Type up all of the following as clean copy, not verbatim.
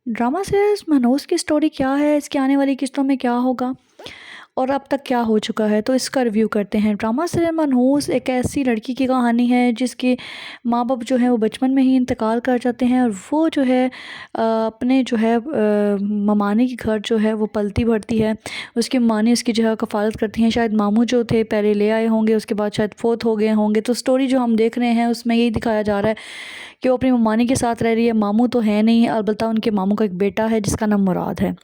Drama series Manoj की story क्या है, इसकी आने वाली किस्तों में क्या होगा और अब तक क्या हो चुका है, तो इसका रिव्यू करते हैं। ड्रामा सीरियल मनहूस एक ऐसी लड़की की कहानी है जिसके माँ बाप जो है वो बचपन में ही इंतकाल कर जाते हैं और वो जो है अपने जो है ममानी के घर जो है वो पलती भरती है। उसकी मानी उसकी जो है कफ़ालत करती हैं। शायद मामू जो थे पहले ले आए होंगे, उसके बाद शायद फोत हो गए होंगे। तो स्टोरी जो हम देख रहे हैं उसमें यही दिखाया जा रहा है कि वो अपनी ममानी के साथ रह रही है। मामू तो है नहीं, अलबत्ता उनके मामू का एक बेटा है जिसका नाम मुराद है।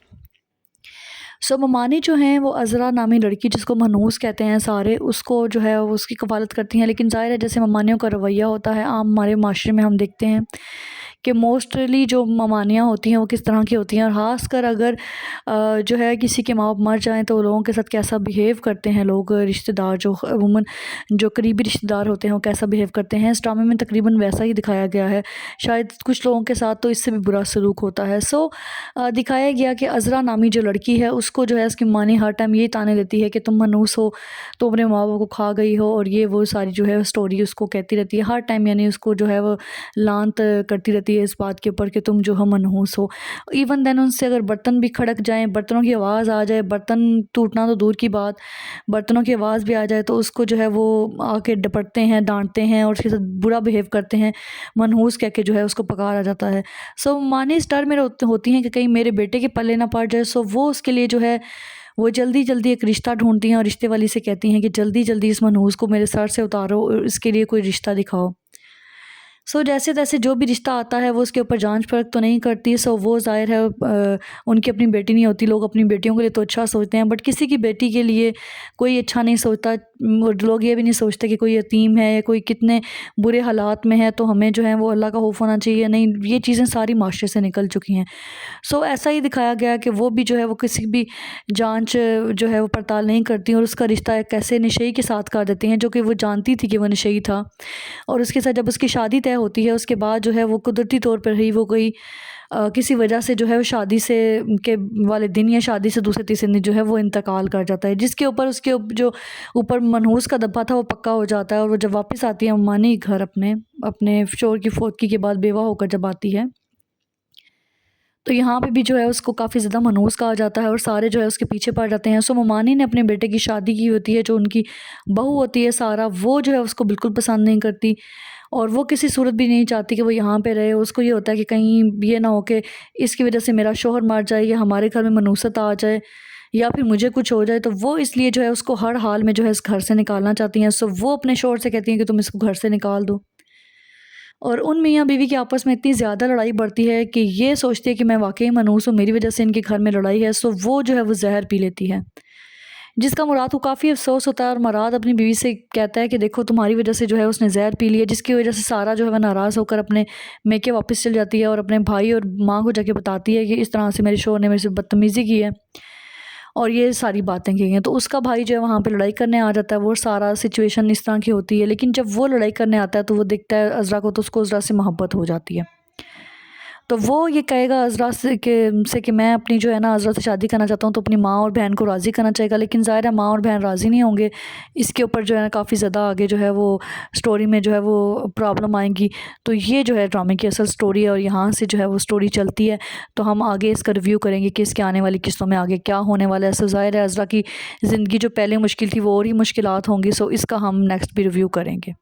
ममानी जो हैं वो अज़रा नामी लड़की, जिसको मनहूस कहते हैं सारे, उसको जो है वो उसकी कफ़ालत करती हैं। लेकिन ज़ाहिर है जैसे ममानियों का रवैया होता है आम हमारे माशरे में, हम देखते हैं कि मोस्टली जो ममानियाँ होती हैं वो किस तरह की होती हैं। और ख़ासकर अगर जो है किसी के माँ बाप मर जाएँ तो लोगों के साथ कैसा बिहेव करते हैं लोग, रिश्तेदार जो अमूमन जो करीबी रिश्तेदार होते हैं वो कैसा बिहेव करते हैं। इस ड्रामे में तकरीबन वैसा ही दिखाया गया है। शायद कुछ लोगों के साथ तो इससे भी बुरा सलूक होता है। दिखाया गया कि अज़रा नामी जो लड़की है उसको जो है उसकी माँ ने हर टाइम ये ताने देती है कि तुम मनहूस हो, तुम अपने माँ बाप को खा गई हो, और ये वो सारी जो है स्टोरी उसको कहती रहती है हर टाइम। यानी उसको जो है वो लानत करती रहती है इस बात के ऊपर कि तुम जो है मनहूस हो। इवन देन उनसे अगर बर्तन भी खड़क जाएँ, बर्तनों की आवाज़ आ जाए, बर्तन टूटना तो दूर की बात, बर्तनों की आवाज़ भी आ जाए तो उसको जो है वो आके डपटते हैं, डांटते हैं और उसके साथ बुरा बिहेव करते हैं। मनहूस कह के जो है उसको पकार आ जाता है। मानी इस डर में होती हैं कि कहीं मेरे बेटे के पल्ले ना पड़ जाए। वो उसके लिए जो है वो जल्दी-जल्दी एक रिश्ता ढूँढती हैं और रिश्ते वाली से कहती हैं कि जल्दी-जल्दी इस मनहूस को मेरे सर से उतारो और इसके लिए कोई रिश्ता दिखाओ। जैसे-तैसे जो भी रिश्ता आता है वो उसके ऊपर जाँच-परख तो नहीं करती। वो ज़ाहिर है उनकी अपनी बेटी नहीं होती। लोग अपनी बेटियों के लिए तो अच्छा सोचते हैं, बट किसी की बेटी के लिए कोई अच्छा नहीं सोचता। और लोग ये भी नहीं सोचते कि कोई यतीम है या कोई कितने बुरे हालात में है, तो हमें जो है वो अल्लाह का खौफ होना चाहिए। नहीं, ये चीज़ें सारी माशरे से निकल चुकी हैं। ऐसा ही दिखाया गया कि वो भी जो है वो किसी भी जाँच जो है वो पड़ताल नहीं करती और उसका रिश्ता एक ऐसे नशेई के साथ कर देती हैं जो कि वो जानती थी कि वो नशेई था। और उसके साथ जब उसकी शादी तय होती है उसके बाद जो है वो कुदरती तौर पर ही वो कोई किसी वजह से जो है वो शादी से के वाले दिन या शादी से दूसरे तीसरे दिन जो है वो इंतकाल कर जाता है, जिसके ऊपर उसके जो ऊपर मनहूस का दब्बा था वो पक्का हो जाता है। और वो जब वापस आती है अम्मानी घर अपने अपने शोहर की फौतगी के बाद बेवा होकर जब आती है, तो यहाँ पे भी जो है उसको काफ़ी ज़्यादा मनहूस कहा जाता है और सारे जो है उसके पीछे पड़ जाते हैं। ममानी ने अपने बेटे की शादी की होती है, जो उनकी बहू होती है सारा, वो जो है उसको बिल्कुल पसंद नहीं करती और वो किसी सूरत भी नहीं चाहती कि वो यहाँ पे रहे। उसको ये होता है कि कहीं ये ना हो कि इसकी वजह से मेरा शौहर मर जाए या हमारे घर में मनूसत आ जाए या फिर मुझे कुछ हो जाए। तो वो इसलिए जो है उसको हर हाल में जो है इस घर से निकालना चाहती हैं। वो अपने शौहर से कहती हैं कि तुम इसको घर से निकाल दो। और उन मियाँ बीवी की आपस में इतनी ज़्यादा लड़ाई बढ़ती है कि ये सोचती है कि मैं वाक़ई मनहूस हूँ, मेरी वजह से इनके घर में लड़ाई है। वो जो है वो ज़हर पी लेती है, जिसका मुराद को काफ़ी अफ़सोस होता है और मुराद अपनी बीवी से कहता है कि देखो तुम्हारी वजह से जो है उसने ज़हर पी लिया, जिसकी वजह से सारा जो है वह नाराज़ होकर अपने मेके वापस चल जाती है और अपने भाई और माँ को जाके बताती है कि इस तरह से मेरे शौहर ने मेरे से बदतमीज़ी की है और ये सारी बातें की हैं। तो उसका भाई जो है वहाँ पे लड़ाई करने आ जाता है। वो सारा सिचुएशन इस तरह की होती है, लेकिन जब वो लड़ाई करने आता है तो वो देखता है अज़रा को, तो उसको अज़रा से मोहब्बत हो जाती है। तो वो ये कहेगा अज़रा से कि मैं अपनी जो है ना अज़रा से शादी करना चाहता हूँ, तो अपनी माँ और बहन को राज़ी करना चाहेगा। लेकिन ज़ाहिर है माँ और बहन राज़ी नहीं होंगे। इसके ऊपर जो है ना काफ़ी ज़्यादा आगे जो है वो स्टोरी में जो है वो प्रॉब्लम आएगी। तो ये जो है ड्रामे की असल स्टोरी है और यहाँ से जो है वो स्टोरी चलती है। तो हम आगे इसका रिव्यू करेंगे कि इसके आने वाली किस्तों में आगे क्या होने वाला है। ज़ाहिर है अज़रा की ज़िंदगी जो पहले मुश्किल थी वो और ही मुश्किलात होंगी। इसका हम नेक्स्ट भी रिव्यू करेंगे।